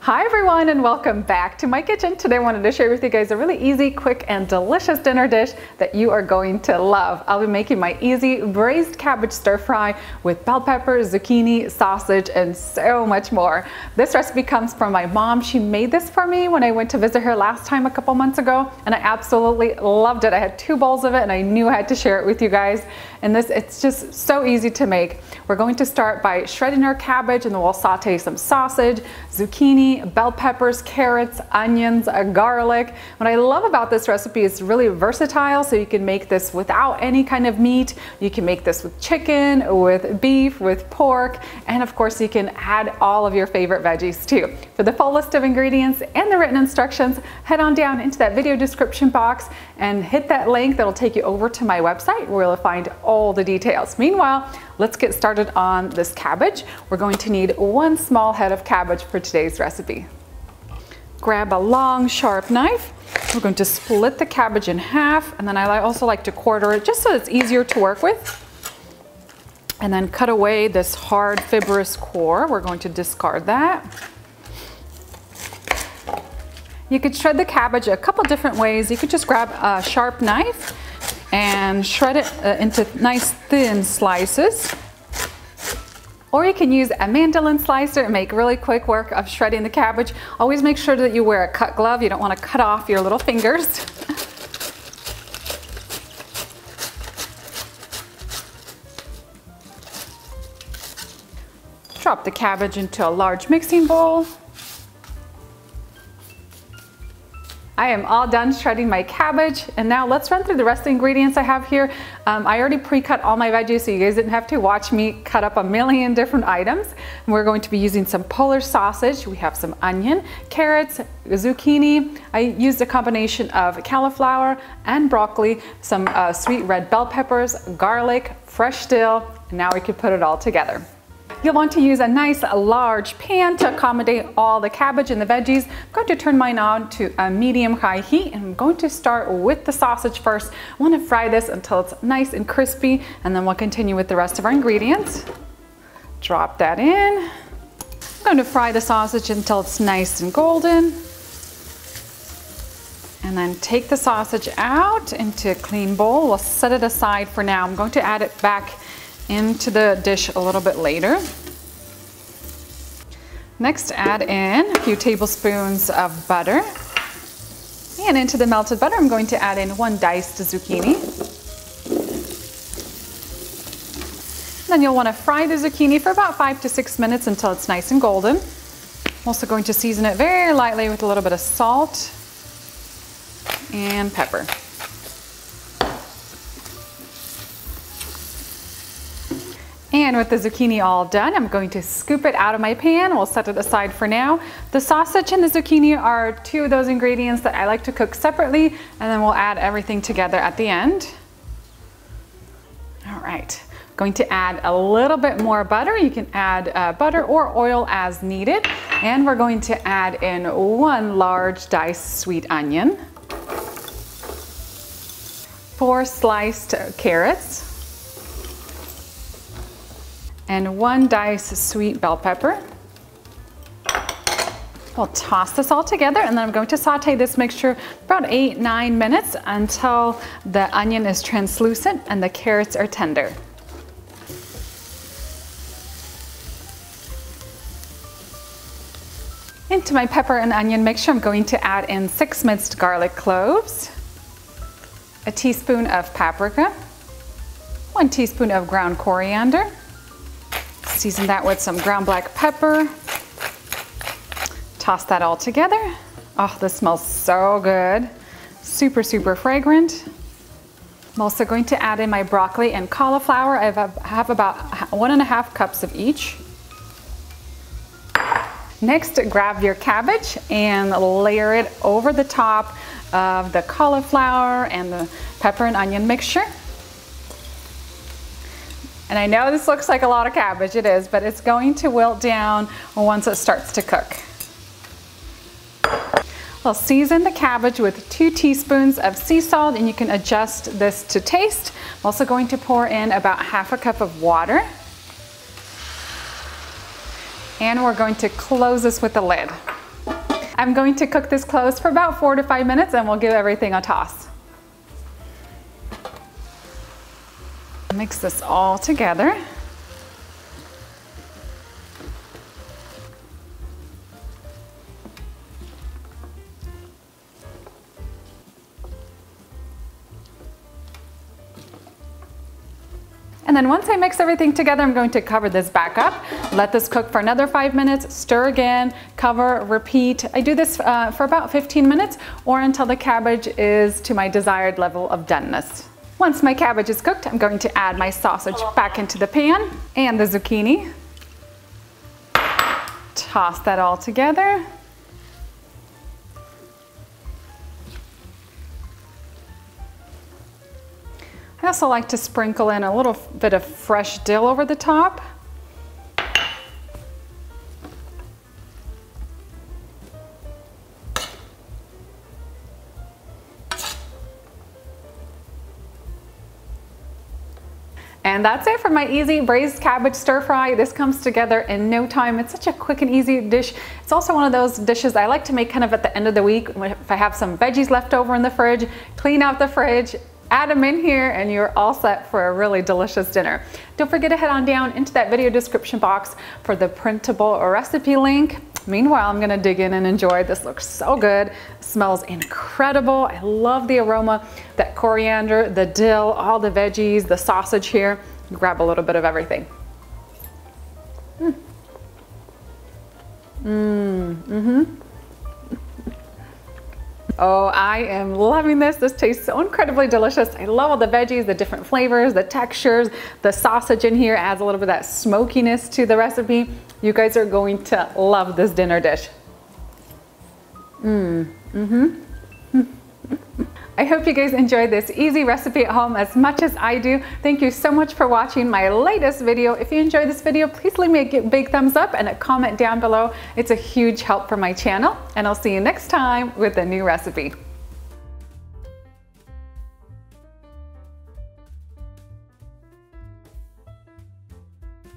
Hi everyone and welcome back to my kitchen. Today I wanted to share with you guys a really easy, quick and delicious dinner dish that you are going to love. I'll be making my easy braised cabbage stir fry with bell peppers, zucchini, sausage and so much more. This recipe comes from my mom. She made this for me when I went to visit her last time a couple months ago and I absolutely loved it. I had 2 bowls of it and I knew I had to share it with you guys. And it's just so easy to make. We're going to start by shredding our cabbage and then we'll saute some sausage, zucchini, bell peppers, carrots, onions, garlic. What I love about this recipe is it's really versatile, so you can make this without any kind of meat. You can make this with chicken, with beef, with pork, and of course you can add all of your favorite veggies too. For the full list of ingredients and the written instructions, head on down into that video description box and hit that link that'll take you over to my website where you'll find all the details. Meanwhile, let's get started on this cabbage. We're going to need 1 small head of cabbage for today's recipe. Grab a long, sharp knife. We're going to split the cabbage in half, and then I also like to quarter it just so it's easier to work with. And then cut away this hard fibrous core. We're going to discard that. You could shred the cabbage a couple different ways. You could just grab a sharp knife and shred it into nice thin slices. Or you can use a mandolin slicer and make really quick work of shredding the cabbage. Always make sure that you wear a cut glove. You don't want to cut off your little fingers. Drop the cabbage into a large mixing bowl. I am all done shredding my cabbage, and now let's run through the rest of the ingredients I have here. I already pre-cut all my veggies so you guys didn't have to watch me cut up a million different items. And we're going to be using some Polar sausage. We have some onion, carrots, zucchini. I used a combination of cauliflower and broccoli, some sweet red bell peppers, garlic, fresh dill, and now we can put it all together. You'll want to use a nice large pan to accommodate all the cabbage and the veggies. I'm going to turn mine on to a medium-high heat, and I'm going to start with the sausage first. I want to fry this until it's nice and crispy, and then we'll continue with the rest of our ingredients. Drop that in. I'm going to fry the sausage until it's nice and golden. And then take the sausage out into a clean bowl. We'll set it aside for now. I'm going to add it back into the dish a little bit later. Next, add in a few tablespoons of butter. And into the melted butter, I'm going to add in 1 diced zucchini. Then you'll want to fry the zucchini for about 5 to 6 minutes until it's nice and golden. I'm also going to season it very lightly with a little bit of salt and pepper. And with the zucchini all done, I'm going to scoop it out of my pan. We'll set it aside for now. The sausage and the zucchini are 2 of those ingredients that I like to cook separately, and then we'll add everything together at the end. All right, going to add a little bit more butter. You can add butter or oil as needed. And we're going to add in 1 large diced sweet onion, 4 sliced carrots, and 1 diced sweet bell pepper. We'll toss this all together, and then I'm going to saute this mixture about 8-9 minutes until the onion is translucent and the carrots are tender. Into my pepper and onion mixture, I'm going to add in 6 minced garlic cloves, a teaspoon of paprika, 1 teaspoon of ground coriander. Season that with some ground black pepper. Toss that all together. Oh, this smells so good. Super, super fragrant. I'm also going to add in my broccoli and cauliflower. I have about 1.5 cups of each. Next, grab your cabbage and layer it over the top of the cauliflower and the pepper and onion mixture. And I know this looks like a lot of cabbage, it is, but it's going to wilt down once it starts to cook. We'll season the cabbage with 2 teaspoons of sea salt, and you can adjust this to taste. I'm also going to pour in about 1/2 cup of water. And we're going to close this with a lid. I'm going to cook this close for about 4 to 5 minutes and we'll give everything a toss. Mix this all together. And then once I mix everything together, I'm going to cover this back up, let this cook for another 5 minutes, stir again, cover, repeat. I do this for about 15 minutes or until the cabbage is to my desired level of doneness. Once my cabbage is cooked, I'm going to add my sausage back into the pan and the zucchini. Toss that all together. I also like to sprinkle in a little bit of fresh dill over the top. And that's it for my easy braised cabbage stir fry. This comes together in no time. It's such a quick and easy dish. It's also one of those dishes I like to make kind of at the end of the week. If I have some veggies left over in the fridge, clean out the fridge, add them in here, and you're all set for a really delicious dinner. Don't forget to head on down into that video description box for the printable recipe link. Meanwhile, I'm gonna dig in and enjoy. This looks so good. It smells incredible. I love the aroma, that coriander, the dill, all the veggies, the sausage here. Grab a little bit of everything. Oh, I am loving this. This tastes so incredibly delicious. I love all the veggies, the different flavors, the textures. The sausage in here adds a little bit of that smokiness to the recipe. You guys are going to love this dinner dish. I hope you guys enjoyed this easy recipe at home as much as I do. Thank you so much for watching my latest video. If you enjoyed this video, please leave me a big thumbs up and a comment down below. It's a huge help for my channel, and I'll see you next time with a new recipe.